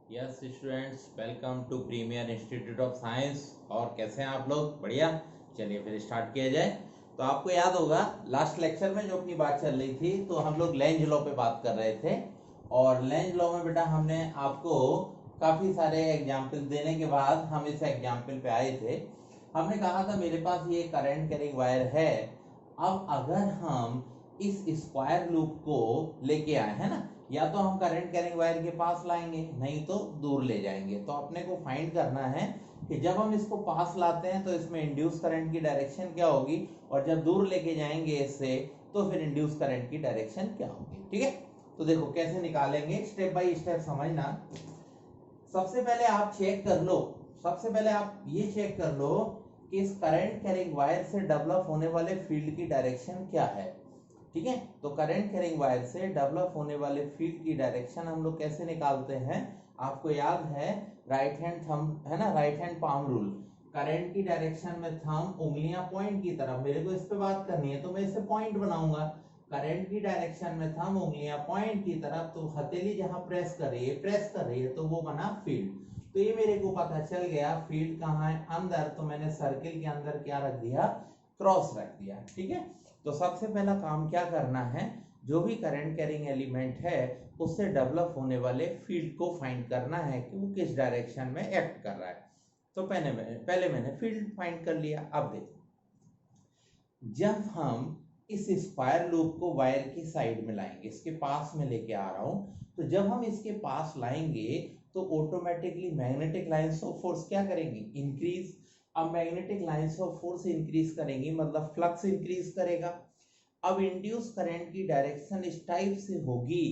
Yes students, welcome to premier institute of science. और कैसे हैं आप लोग? बढ़िया। चलिए फिर स्टार्ट किया जाए। तो आपको याद होगा लास्ट लेक्चर में जो अपनी बात चल रही थी, तो हम लोग लेंज लॉ पे बात कर रहे थे। और लेंज लॉ में बेटा हमने आपको काफी सारे एग्जाम्पल देने के बाद हम इस एग्जाम्पल पे आए थे। हमने कहा था मेरे पास ये करंट कैरिंग वायर है। अब अगर हम इस स्क्वायर लूप को लेके आए हैं ना, या तो हम करंट कैरिंग वायर के पास लाएंगे, नहीं तो दूर ले जाएंगे। तो अपने को फाइंड करना है कि जब हम इसको पास लाते हैं तो इसमें इंड्यूस करंट की डायरेक्शन क्या होगी, और जब दूर लेके जाएंगे इससे तो फिर इंड्यूस करंट की डायरेक्शन क्या होगी। ठीक है, तो देखो कैसे निकालेंगे, स्टेप बाय स्टेप समझना। सबसे पहले आप चेक कर लो, सबसे पहले आप ये चेक कर लो कि इस करंट कैरिंग वायर से डेवलप होने वाले फील्ड की डायरेक्शन क्या है। ठीक है, तो करंट कैरिंग वायर से डेवलप होने वाले फील्ड की डायरेक्शन हम लोग कैसे निकालते हैं? आपको याद है राइट हैंड थंब है ना, right hand palm rule. Current की डायरेक्शन में थंब उंगलियां पॉइंट की तरफ, मेरे को इस पे बात करनी है तो मैं इसे पॉइंट बनाऊंगा। करंट की डायरेक्शन में थंब उंगलियां पॉइंट की तरफ, तो हथेली जहां प्रेस कर रही है तो वो बना फील्ड। तो ये मेरे को पता चल गया फील्ड कहाँ है, अंदर। तो मैंने सर्किल के अंदर क्या रख दिया, क्रॉस रख दिया। ठीक है, तो सबसे पहला काम क्या करना है, जो भी करंट कैरिंग एलिमेंट है उससे डेवलप होने वाले फील्ड को फाइंड करना है कि वो किस डायरेक्शन में एक्ट कर रहा है। तो पहले मैंने फील्ड फाइंड कर लिया। अब देखो, जब हम इस स्क्वायर लूप को वायर की साइड में लाएंगे, इसके पास में लेके आ रहा हूं, तो जब हम इसके पास लाएंगे तो automatically magnetic lines of force क्या करेंगी, इंक्रीज। अब magnetic lines of force increase करेंगी मतलब फ्लक्स इंक्रीज करेगा। अब इंड्यूस करंट की डायरेक्शन इस टाइप से होगी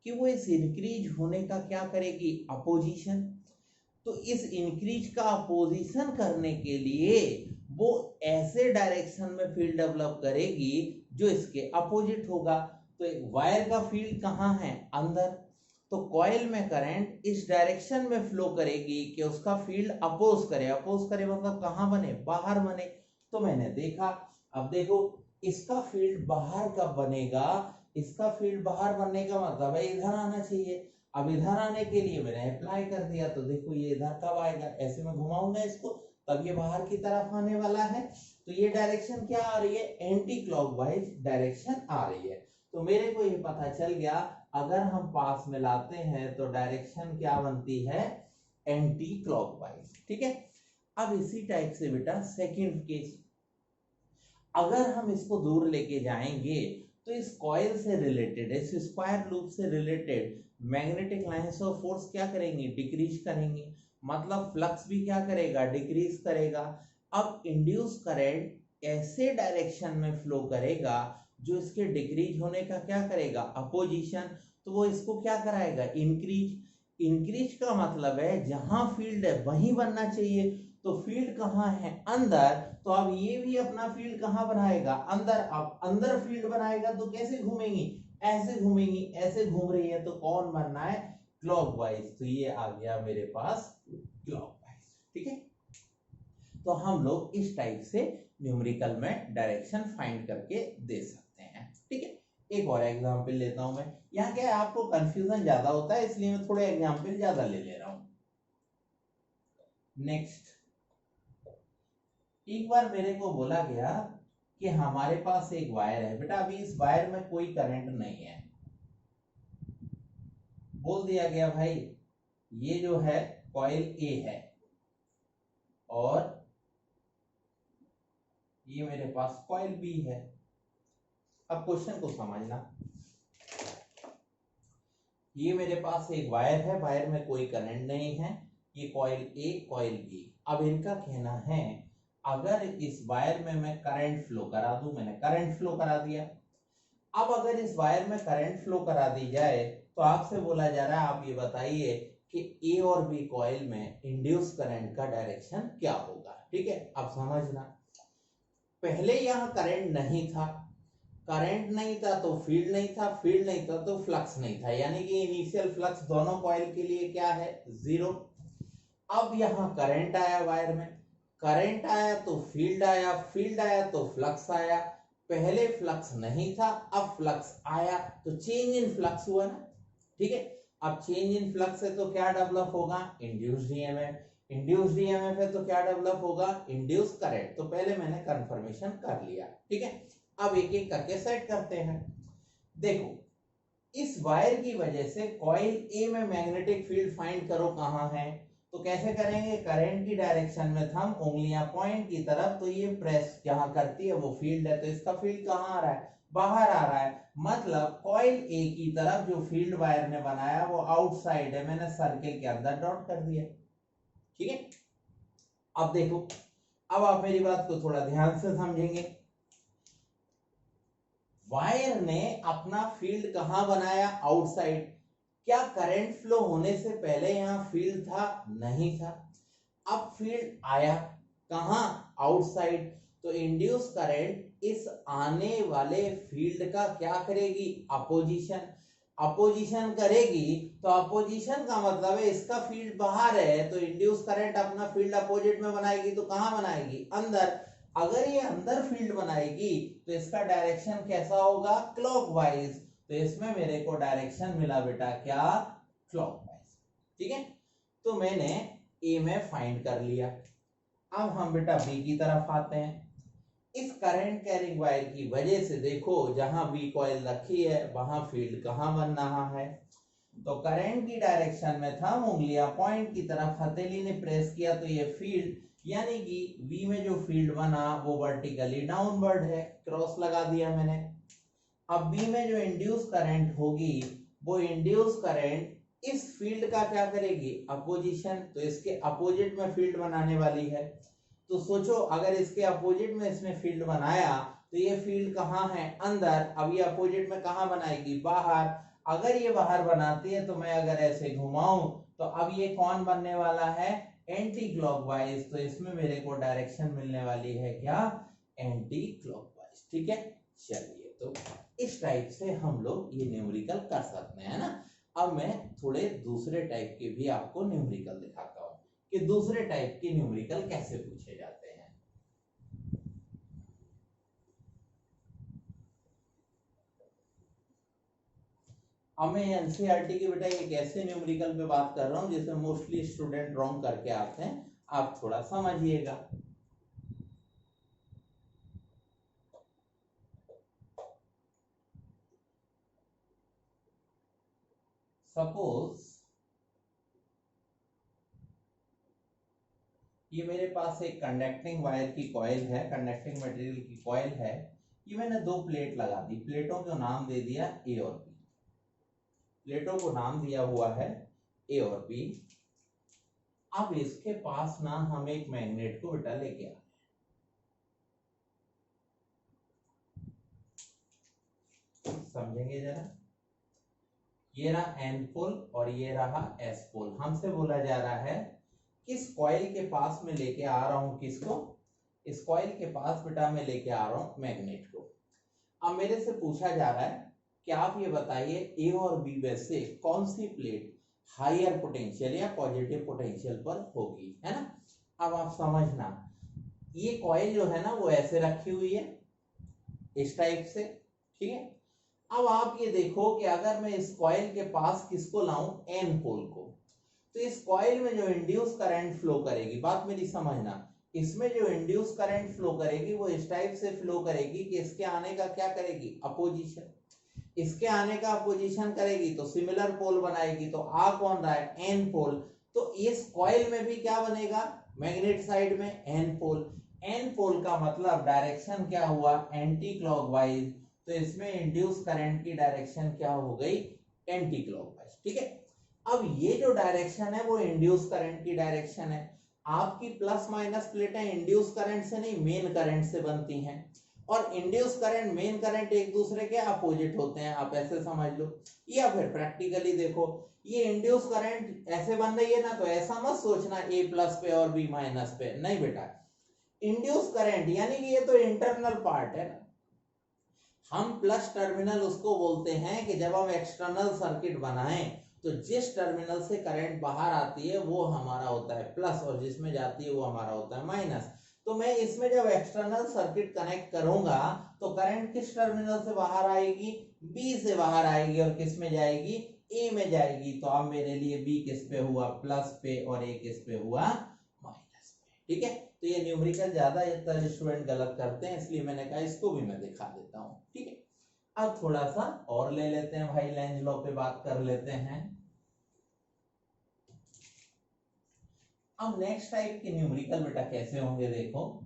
कि वो इस इंक्रीज होने का क्या करेगी, अपोजिशन। तो इस इंक्रीज का अपोजिशन करने के लिए वो ऐसे डायरेक्शन में फील्ड डेवलप करेगी जो इसके अपोजिट होगा। तो एक वायर का फील्ड कहाँ है, अंदर। तो कॉइल में करंट इस डायरेक्शन में फ्लो करेगी कि उसका फील्ड अपोज करे। अपोज करे मतलब कहाँ बने, बाहर बने। तो मैंने देखा, अब देखो इसका फील्ड बाहर कब बनेगा, इसका फील्ड बाहर बनने का मतलब है इधर आना चाहिए। अब इधर आने के लिए मैंने अप्लाई कर दिया, तो देखो ये इधर कब आएगा, ऐसे में घुमाऊंगा इसको तब ये बाहर की तरफ आने वाला है। तो ये डायरेक्शन क्या आ रही है, एंटी क्लॉकवाइज डायरेक्शन आ रही है। तो मेरे को ये पता चल गया अगर हम पास में लाते हैं तो डायरेक्शन क्या बनती है, एंटी क्लॉकवाइज। ठीक है, अब इसी टाइप से बेटा सेकंड केस, अगर हम इसको दूर लेके जाएंगे तो इस कॉइल से रिलेटेड, इस स्क्वायर लूप से related magnetic lines of force क्या करेंगी, डिक्रीज करेंगी। मतलब फ्लक्स भी क्या करेगा, डिक्रीज करेगा। अब इंड्यूस करंट ऐसे डायरेक्शन में फ्लो करेगा जो इसके डिक्रीज होने का क्या करेगा, अपोजिशन। तो वो इसको क्या कराएगा, इंक्रीज। इंक्रीज का मतलब है जहां फील्ड है वहीं बनना चाहिए। तो फील्ड कहाँ है, अंदर। तो अब ये भी अपना फील्ड कहाँ बनाएगा, अंदर। अब अंदर फील्ड बनाएगा तो कैसे घूमेंगी, ऐसे घूमेंगी, ऐसे घूम रही है तो कौन बनना है, क्लॉकवाइज। तो ये आ गया मेरे पास क्लॉकवाइज। ठीक है, तो हम लोग इस टाइप से न्यूमेरिकल में डायरेक्शन फाइंड करके दे सकते हैं। ठीक है, एक और एग्जांपल लेता हूं मैं। यहाँ क्या है, आपको कंफ्यूजन ज्यादा होता है इसलिए मैं थोड़े एग्जांपल ज्यादा ले ले रहा हूं। नेक्स्ट, एक बार मेरे को बोला गया कि हमारे पास एक वायर है बेटा, अभी इस वायर में कोई करंट नहीं है। बोल दिया गया भाई ये जो है कॉइल ए है और ये मेरे पास कॉइल बी है। अब क्वेश्चन को समझना, ये मेरे पास एक वायर है, वायर में कोई करंट नहीं है, ये कॉइल ए कॉइल बी। अब इनका कहना है अगर इस वायर में मैं करंट फ्लो करा दूं, मैंने करंट फ्लो करा दिया। अब अगर इस वायर में करंट फ्लो करा दी जाए तो आपसे बोला जा रहा है आप ये बताइए कि ए और बी कॉइल में इंड्यूस करंट का डायरेक्शन क्या होगा। ठीक है, अब समझना, पहले यहां करंट नहीं था, करंट नहीं था तो फील्ड नहीं था, फील्ड नहीं था तो फ्लक्स नहीं था, यानी कि इनिशियल फ्लक्स दोनों कॉइल के लिए क्या है, जीरो। अब यहां करंट आया वायर में, करंट आया तो फील्ड आया, फील्ड आया तो फ्लक्स आया। पहले फ्लक्स नहीं था, अब फ्लक्स आया तो चेंज इन फ्लक्स हुआ ना। ठीक है, अब चेंज इन फ्लक्स है तो क्या डेवलप होगा, इंड्यूस्ड ईएमएफ, इंड्यूस्ड ईएमएफ है तो क्या डेवलप होगा, इंड्यूस्ड करंट। तो पहले मैंने कंफर्मेशन कर लिया, ठीक है। अब एक एक करके सेट करते हैं। देखो, इस वायर की वजह से कॉइल ए में मैग्नेटिक फील्ड फाइंड करो कहां है। तो कैसे करेंगे, करंट की डायरेक्शन में थंब, उंगलियां पॉइंट की तरफ, तो ये प्रेस जहां करती है वो फील्ड है, तो इसका फील्ड कहां आ रहा है, बाहर आ रहा है। मतलब कॉइल ए की तरफ जो फील्ड वायर ने बनाया वो आउटसाइड है, मैंने सर्किल के अंदर डॉट कर दिया, ठीक है। अब देखो, अब आप मेरी बात को थोड़ा ध्यान से समझेंगे। वायर ने अपना फील्ड कहां बनाया, आउटसाइड। क्या करंट फ्लो होने से पहले यहां फील्ड था, नहीं था। अब फील्ड आया कहां, आउटसाइड। तो इंड्यूस करंट इस आने वाले फील्ड का क्या करेगी, अपोजिशन। अपोजिशन करेगी, तो अपोजिशन का मतलब है इसका फील्ड बाहर है, तो इंड्यूस करंट अपना फील्ड अपोजिट में बनाएगी, तो कहां बनाएगी, अंदर। अगर ये अंदर फील्ड बनाएगी तो इसका डायरेक्शन कैसा होगा, क्लॉकवाइज। तो इसमें मेरे को डायरेक्शन मिला बेटा क्या, क्लॉकवाइज, ठीक है। तो मैंने ए में फाइंड कर लिया। अब हम बेटा बी की तरफ आते हैं। इस करंट कैरिंग वायर की वजह से देखो, जहां बी कॉइल रखी है वहां फील्ड कहां बन रहा है। तो करंट की डायरेक्शन में था, उंगलियां पॉइंट की तरफ, हथेली ने प्रेस किया तो ये फील्ड, यानी कि बी में जो फील्ड बना वो वर्टिकली डाउनवर्ड है, क्रॉस लगा दिया मैंने। अब बी में जो इंड्यूस करंट होगी वो इंड्यूस करंट इस फील्ड का क्या करेगी, अपोजिशन। तो इसके अपोजिट में फील्ड बनाने वाली है। तो सोचो, अगर इसके अपोजिट में इसने फील्ड बनाया तो ये फील्ड कहाँ है, अंदर। अब ये अपोजिट में कहाँ बनाएगी, बाहर। अगर ये बाहर बनाती है तो मैं अगर ऐसे घुमाऊं तो अब ये कौन बनने वाला है, एंटी क्लॉकवाइज। तो इसमें मेरे को डायरेक्शन मिलने वाली है क्या, एंटी क्लॉकवाइज, ठीक है। चलिए, तो इस टाइप से हम लोग ये न्यूमेरिकल कर सकते हैं ना। अब मैं थोड़े दूसरे टाइप के भी आपको न्यूमेरिकल दिखाता हूँ कि दूसरे टाइप के न्यूमेरिकल कैसे पूछे जाते हैं। अब मैं एनसीईआरटी के बेटा एक ऐसे न्यूमेरिकल पे बात कर रहा हूँ जिसे मोस्टली स्टूडेंट रॉन्ग करके आते हैं, आप थोड़ा समझिएगा। सपोज ये मेरे पास एक कंडक्टिंग वायर की कॉइल है, कंडक्टिंग मटेरियल की कॉइल है। ये मैंने दो प्लेट लगा दी, प्लेटों को नाम दे दिया ए और बी। प्लेटों को नाम दिया हुआ है ए और बी। अब इसके पास ना हम एक मैग्नेट को बेटा लेके आ, समझेंगे जरा। ये रहा एन पोल और ये रहा एस पोल। हमसे बोला जा रहा है किस कॉइल के पास में लेके आ रहा हूं, किसको, इस कॉइल के पास बेटा मैं लेके आ रहा हूं मैग्नेट को। अब मेरे से पूछा जा रहा है कि आप ये बताइए ए और बी में से कौन सी प्लेट हायर पोटेंशियल या पॉजिटिव पोटेंशियल पर होगी, है ना। अब आप समझना, ये कॉइल जो है ना वो ऐसे रखी हुई है इस टाइप से, ठीक है। अब आप ये देखो कि अगर मैं इस कॉइल के पास किसको लाऊं, एन पोल को, तो इस कॉइल में जो इंड्यूस करंट फ्लो करेगी, बात मेरी समझना, इसमें जो इंड्यूस करंट फ्लो करेगी वो इस टाइप से फ्लो करेगी कि इसके आने का क्या करेगी, अपोजिशन। इसके आने का अपोजिशन करेगी तो सिमिलर पोल बनाएगी। तो आ कौन रहा है, एन पोल। तो इस कॉइल में भी क्या बनेगा, मैग्नेट साइड में एन पोल। एन पोल का मतलब डायरेक्शन क्या हुआ, एंटी क्लॉकवाइज। तो इसमें इंड्यूस करंट की डायरेक्शन क्या हो गई, एंटी क्लॉकवाइज, ठीक है। अब ये जो डायरेक्शन है वो इंड्यूस करंट की डायरेक्शन है। आपकी प्लस माइनस प्लेटें इंड्यूस करंट से नहीं, मेन करंट से बनती हैं। और इंड्यूस करंट मेन करंट एक दूसरे के अपोजिट होते हैं, आप ऐसे समझ लो। या फिर प्रैक्टिकली देखो, ये इंड्यूस करंट ऐसे बन रही है ना, तो ऐसा मत सोचना ए प्लस पे और बी माइनस पे, नहीं बेटा। इंड्यूस करंट यानी कि ये तो इंटरनल पार्ट है ना। हम प्लस टर्मिनल उसको बोलते हैं कि जब हम एक्सटर्नल सर्किट बनाएं तो जिस टर्मिनल से करंट बाहर आती है वो हमारा होता है प्लस, और जिसमें जाती है वो हमारा होता है माइनस। तो मैं इसमें जब एक्सटर्नल सर्किट कनेक्ट करूंगा तो करंट किस टर्मिनल से बाहर आएगी, बी से बाहर आएगी, और किस में जाएगी, ए में जाएगी, तो अब मेरे लिए बी किस पे हुआ, प्लस पे, और ए किस पे हुआ, माइनस पे। ठीक है, तो ये न्यूमेरिकल ज्यादातर स्टूडेंट गलत करते हैं, इसलिए मैंने कहा इसको भी मैं दिखा देता हूँ। ठीक है, अब थोड़ा सा और ले लेते हैं भाई, लेंज लॉ पे बात कर लेते हैं। अब नेक्स्ट टाइप के न्यूमेरिकल बेटा कैसे होंगे, देखो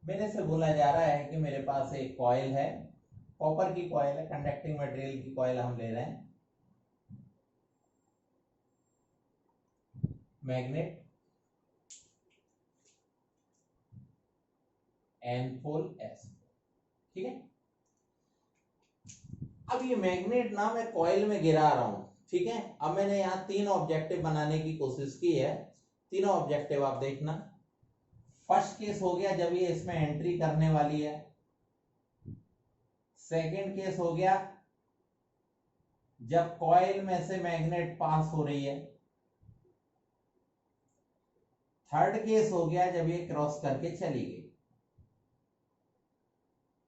मेरे से बोला जा रहा है कि मेरे पास एक कॉइल है, कॉपर की कॉइल है, कंडक्टिंग मटेरियल की कॉइल हम ले रहे हैं, मैग्नेट एन पोल एस। ठीक है, अब ये मैग्नेट ना मैं कॉइल में गिरा रहा हूं। ठीक है, अब मैंने यहाँ 3 ऑब्जेक्टिव बनाने की कोशिश की है, तीनों ऑब्जेक्टिव आप देखना। फर्स्ट केस हो गया जब ये इसमें एंट्री करने वाली है, सेकंड केस हो गया जब कॉइल में से मैग्नेट पास हो रही है, थर्ड केस हो गया जब ये क्रॉस करके चली गई।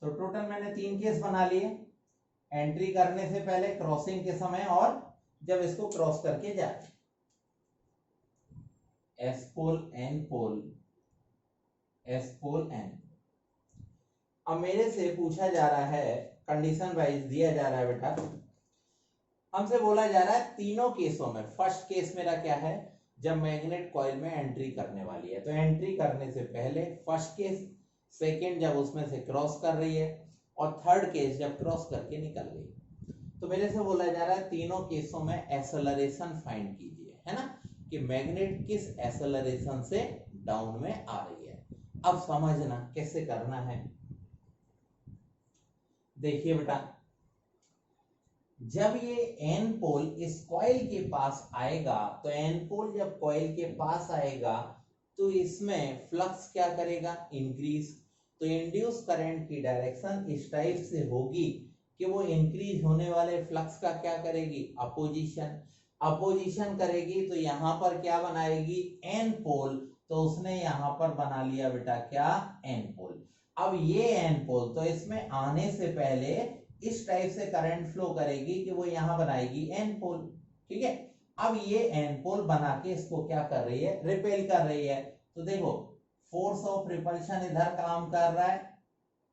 तो टोटल मैंने 3 केस बना लिए, एंट्री करने से पहले, क्रॉसिंग के समय, और जब इसको क्रॉस करके जाए। S pole N pole, S pole N. अब मेरे से पूछा जा रहा है, कंडीशन वाइज दिया जा रहा है बेटा, हमसे बोला जा रहा है तीनों केसों में, फर्स्ट केस मेरा क्या है, जब मैग्नेट कॉइल में एंट्री करने वाली है, तो एंट्री करने से पहले फर्स्ट केस, सेकंड जब उसमें से क्रॉस कर रही है, और थर्ड केस जब क्रॉस करके निकल गई। तो मेरे से बोला जा रहा है तीनों केसों में एक्सेलरेशन फाइंड कीजिए, है ना, कि मैग्नेट किस एक्सेलरेशन से डाउन में आ रही है। अब समझना कैसे करना है, देखिए बेटा, जब ये एन पोल इस कॉइल के पास आएगा, तो एन पोल जब कॉइल के पास आएगा तो इसमें फ्लक्स क्या करेगा, इंक्रीज। तो इंड्यूस करंट की डायरेक्शन इस टाइप से होगी कि वो इंक्रीज होने वाले फ्लक्स का क्या करेगी, अपोजिशन। अपोजिशन करेगी तो यहां पर क्या बनाएगी, एन पोल, तो उसने यहां पर बना लिया बेटा क्या, एन पोल। अब ये एन पोल तो इसमें आने से पहले इस टाइप से करंट फ्लो करेगी कि वो यहां बनाएगी एन पोल। ठीक है, अब ये एन पोल बना के इसको क्या कर रही है, रिपेल कर रही है। तो देखो फोर्स ऑफ रिपल्शन इधर काम कर रहा है,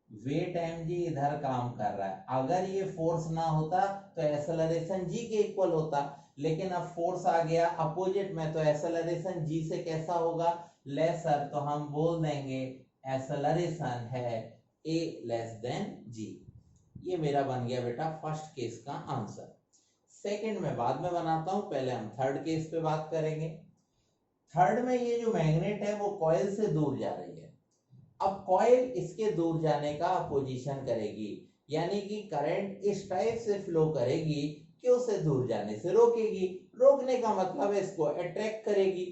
वेट mg इधर काम कर रहा है। अगर ये फोर्स ना होता तो एक्सेलरेशन g के इक्वल होता, लेकिन अब फोर्स आ गया अपोजिट में, तो एक्सेलरेशन g से कैसा होगा, लेसर। तो हम बोल देंगे एक्सेलरेशन है a लेस देन g। ये मेरा बन गया बेटा फर्स्ट केस का आंसर। सेकंड में बाद में बनाता हूं, पहले हम थर्ड केस पे बात करेंगे। थर्ड में ये जो मैग्नेट है वो कॉइल से दूर जा रही है। अब कॉइल इसके दूर जाने का अपोजिशन करेगी, यानी कि करंट इस टाइप से फ्लो करेगी कि उसे दूर जाने से रोकेगी। रोकने का मतलब है इसको अट्रैक्ट करेगी।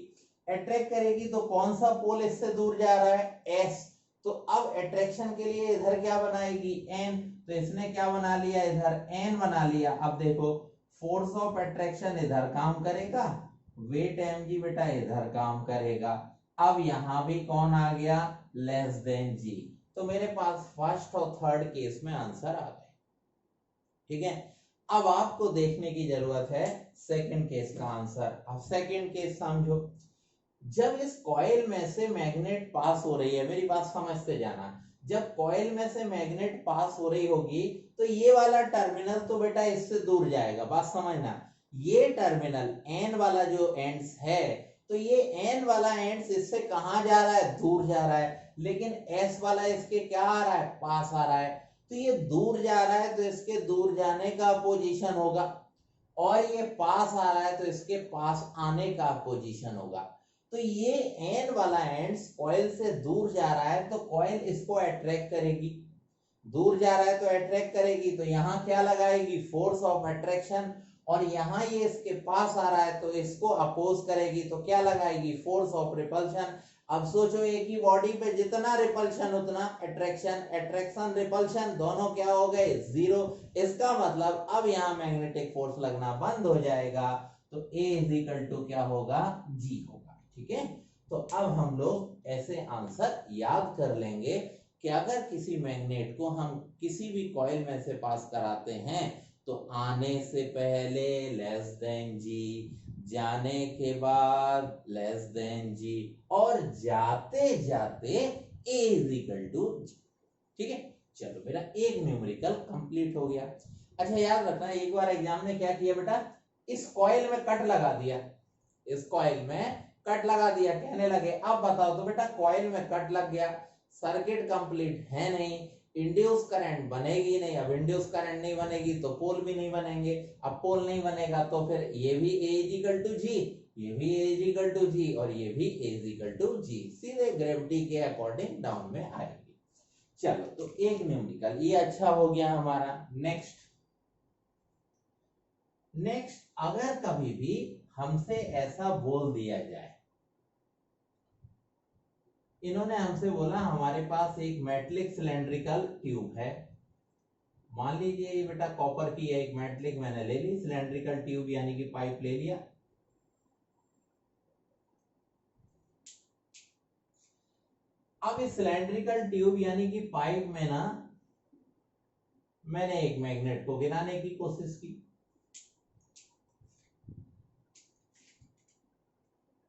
अट्रैक्ट करेगी तो कौन सा पोल इससे दूर जा रहा है, एस। तो अब अट्रैक्शन के लिए इधर क्या बनाएगी, एन। तो इसने क्या बना लिया, इधर एन बना लिया। अब देखो फोर्स ऑफ अट्रैक्शन इधर काम करेगा, वेट mg बेटा इधर काम करेगा। अब यहां भी कौन आ गया, लेस देन जी। तो मेरे पास फर्स्ट और थर्ड केस में आंसर आ गए। ठीक है, अब आपको देखने की जरूरत है सेकंड केस का आंसर। अब सेकंड केस समझो, जब इस कॉइल में से मैग्नेट पास हो रही है, मेरी बात समझते जाना, जब कॉइल में से मैग्नेट पास हो रही होगी तो ये वाला टर्मिनल तो बेटा इससे दूर जाएगा, बात समझना। ये टर्मिनल एन वाला जो एंड्स है, तो ये एन वाला एंड्स इससे कहां जा रहा है, दूर जा रहा है, लेकिन एस वाला इसके क्या आ रहा है, पास आ रहा है। तो ये दूर जा रहा है तो इसके दूर जाने का पोजीशन होगा, और ये पास आ रहा है तो इसके पास आने का पोजीशन होगा। तो ये एन वाला एंड्स कॉइल से दूर जा रहा है तो कॉइल इसको अट्रैक्ट करेगी, दूर जा रहा है तो अट्रैक्ट करेगी, तो यहां क्या लगाएगी, फोर्स ऑफ अट्रैक्शन। और यहां ये इसके पास आ रहा है तो इसको अपोज करेगी, तो क्या लगाएगी, फोर्स ऑफ रिपल्शन। अब सोचो एक ही बॉडी पे जितना रिपल्शन उतना अट्रैक्शन, अट्रैक्शन रिपल्शन दोनों क्या हो गए, जीरो। इसका मतलब अब यहाँ मैग्नेटिक फोर्स लगना बंद हो जाएगा, तो A इज इक्वल टू क्या होगा, G होगा। ठीक है, तो अब हम लोग ऐसे आंसर याद कर लेंगे कि अगर किसी मैग्नेट को हम किसी भी कॉइल में से पास कराते हैं तो आने से पहले लेस देन जी, जाने के बाद लेस देन जी, और जाते जाते ए इज इक्वल टू जी। ठीक है, चलो मेरा एक न्यूमेरिकल कंप्लीट हो गया। अच्छा याद रखना, एक बार एग्जाम में क्या किया बेटा, इस कॉइल में कट लगा दिया, इस कॉइल में कट लगा दिया, कहने लगे अब बताओ तो बेटा कॉइल में कट लग गया, सर्किट कंप्लीट है नहीं, इंड्यूस करंट बनेगी नहीं, अब इंड्यूस करंट नहीं बनेगी तो पोल भी नहीं बनेंगे, अब पोल नहीं बनेगा तो फिर ये भी A इज इक्वल टू जी, ये भी A इज इक्वल टू जी, और ये भी A इज इक्वल टू जी, सीधे ग्रेविटी के अकॉर्डिंग डाउन में आएगी। चलो तो एक न्यूमेरिकल ये अच्छा हो गया हमारा। नेक्स्ट अगर कभी भी हमसे ऐसा बोल दिया जाए, इन्होंने हमसे बोला हमारे पास एक मेटलिक सिलेंड्रिकल ट्यूब है, मान लीजिए ये बेटा कॉपर की है, एक मेटलिक मैंने ले ली, सिलेंड्रिकल ट्यूब यानी कि पाइप ले लिया। अब इस सिलेंड्रिकल ट्यूब यानी कि पाइप में ना मैंने एक मैग्नेट को गिराने की कोशिश की,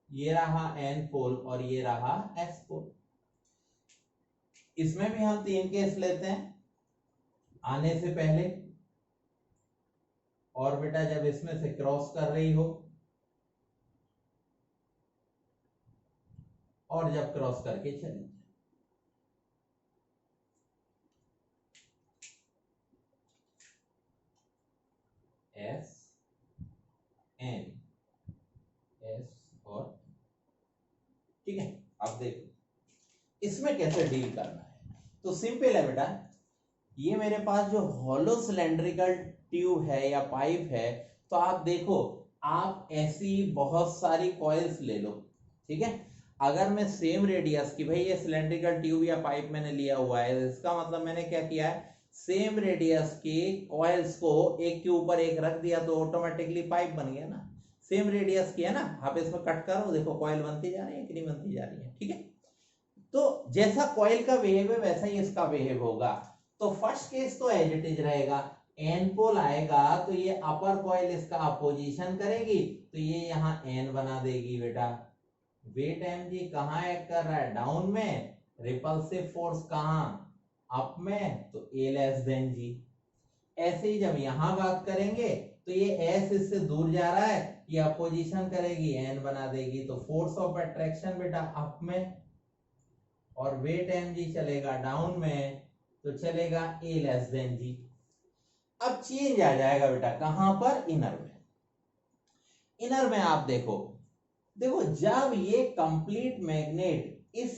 ये रहा N पोल और ये रहा S पोल। इसमें भी हम 3 केस लेते हैं, आने से पहले, और बेटा जब इसमें से क्रॉस कर रही हो, और जब क्रॉस करके चली जाए। S N S और ठीक है। अब देखो इसमें कैसे डील करना है, तो सिंपल है बेटा, ये मेरे पास जो हॉलो सिलेंड्रिकल ट्यूब है या पाइप है, तो आप देखो आप ऐसी बहुत सारी कॉइल्स ले लो, ठीक है। अगर मैं सेम रेडियस की, भाई ये सिलेंड्रिकल ट्यूब या पाइप मैंने लिया हुआ है, इसका मतलब मैंने क्या किया है, सेम रेडियस की कॉइल्स को एक के ऊपर एक रख दिया तो ऑटोमेटिकली पाइप बन गया ना, सेम रेडियस की है ना। आप इसमें कट करो, देखो कॉइल बनती जा रही है कि नहीं बनती जा रही है, ठीक है। तो जैसा कॉइल का बिहेव है वैसा ही इसका बिहेव होगा। तो फर्स्ट केस तो एज इट इज रहेगा, एन पोल आएगा तो ये अपर कॉइल इसका अपोजिशन करेगी, तो ये यहाँ एन बना देगी बेटा। वेट एम जी कहाँ एक्ट कर रहा है, डाउन में, रिपल्सिव फोर्स कहाँ, अप में, तो ए लेस देन जी। ऐसे ही जब यहां बात करेंगे तो ये एस इससे दूर जा रहा है, ये अपोजिशन करेगी, एन बना देगी, तो फोर्स ऑफ अट्रैक्शन बेटा अप में, और वेट एम जी चलेगा डाउन में, तो चलेगा ए लेस देन जी। अब चेंज आ जाएगा बेटा कहां पर, इनर में। इनर में आप देखो जब ये कंप्लीट मैग्नेट इस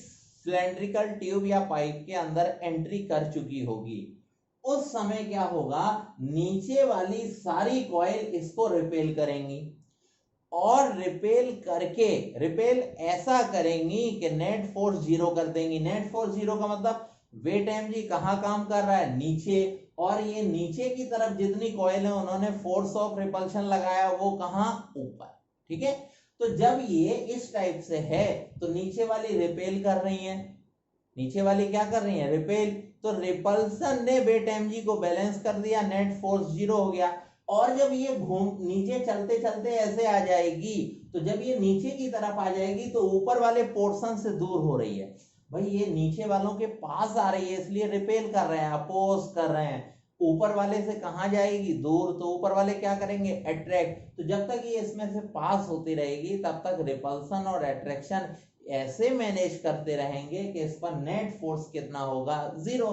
सिलेंड्रिकल ट्यूब या पाइप के अंदर एंट्री कर चुकी होगी, उस समय क्या होगा, नीचे वाली सारी कॉइल इसको रिपेल करेंगी, और रिपेल ऐसा करेंगी कि नेट फोर्स जीरो कर देंगी। नेट फोर्स जीरो का मतलब वेट एम जी कहां काम कर रहा है, नीचे, और ये नीचे की तरफ जितनी कॉइल है उन्होंने फोर्स ऑफ रिपल्शन लगाया वो कहां, ऊपर, ठीक है। तो जब ये इस टाइप से है तो नीचे वाली रिपेल कर रही है, नीचे वाली क्या कर रही है, रिपेल, तो रिपल्सन ने वेट एम जी को बैलेंस कर दिया, नेट फोर्स जीरो हो गया। और जब ये नीचे चलते चलते ऐसे आ जाएगी, तो जब ये नीचे की तरफ आ जाएगी तो ऊपर वाले पोर्शन से दूर हो रही है, भाई ये नीचे वालों के पास आ रही है इसलिए रिपेल कर रहे हैं, अपोज कर रहे हैं। ऊपर वाले से कहां जाएगी, दूर, तो ऊपर वाले क्या करेंगे, अट्रैक्ट। तो जब तक ये इसमें से पास होती रहेगी तब तक रिपल्सन और अट्रैक्शन ऐसे मैनेज करते रहेंगे कि इस पर नेट फोर्स कितना होगा, जीरो।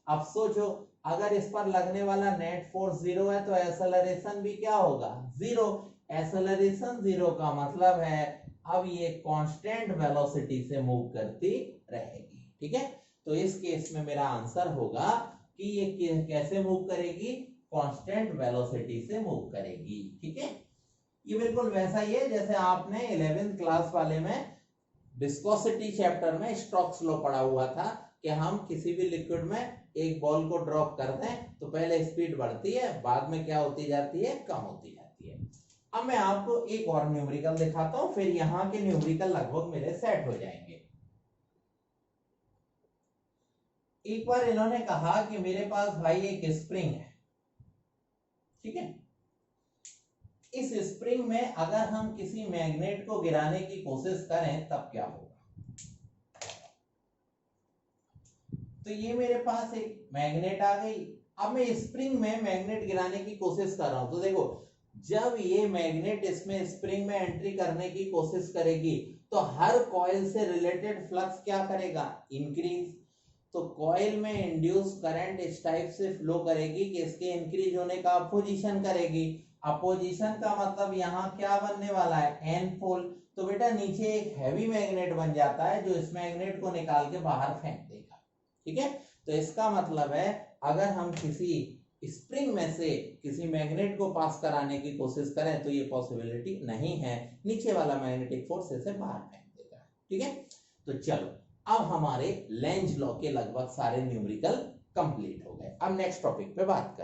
अब सोचो अगर इस पर लगने वाला नेट फोर्स जीरो है तो एक्सेलरेशन भी क्या होगा, जीरो। एक्सेलरेशन जीरो का मतलब है अब ये कांस्टेंट वेलोसिटी से मूव करती रहेगी, ठीक है। तो इस केस में मेरा आंसर होगा कि ये कैसे मूव करेगी, कांस्टेंट वेलोसिटी से मूव करेगी, ठीक है। ये बिल्कुल वैसा ही है जैसे आपने 11th क्लास वाले में विस्कोसिटी चैप्टर में स्टोक्स लॉ पढ़ा हुआ था कि हम किसी भी लिक्विड में एक बॉल को ड्रॉप कर दें तो पहले स्पीड बढ़ती है, बाद में क्या होती जाती है, कम होती जाती है। अब मैं आपको एक और न्यूमेरिकल दिखाता हूं, फिर यहाँ के न्यूमेरिकल लगभग मेरे सेट हो जाएंगे। एक बार इन्होंने कहा कि मेरे पास भाई एक स्प्रिंग है, ठीक है, इस स्प्रिंग में अगर हम किसी मैग्नेट को गिराने की कोशिश करें तब क्या होगा। तो ये मेरे पास एक मैग्नेट आ गई, अब मैं स्प्रिंग में मैग्नेट गिराने की कोशिश कर रहा हूं। तो देखो जब ये मैग्नेट इसमें स्प्रिंग में एंट्री करने की कोशिश करेगी तो हर कॉइल से रिलेटेड फ्लक्स क्या करेगा, इंक्रीज। तो कॉइल में इंड्यूस करंट इस टाइप से फ्लो करेगी कि इसके इंक्रीज होने का अपोजिशन करेगी। अपोजिशन का मतलब यहाँ क्या बनने वाला है, एन पोल। तो बेटा नीचे एक हैवी मैग्नेट बन जाता है जो इस मैग्नेट को निकाल के बाहर फेंक देगा, ठीक है। तो इसका मतलब है अगर हम किसी स्प्रिंग में से किसी मैग्नेट को पास कराने की कोशिश करें तो ये पॉसिबिलिटी नहीं है, नीचे वाला मैग्नेटिक फोर्स इसे बाहर फेंक देगा, ठीक है। तो चलो अब हमारे लेंज लॉ के लगभग सारे न्यूमेरिकल कंप्लीट हो गए। अब नेक्स्ट टॉपिक पे बात करते हैं।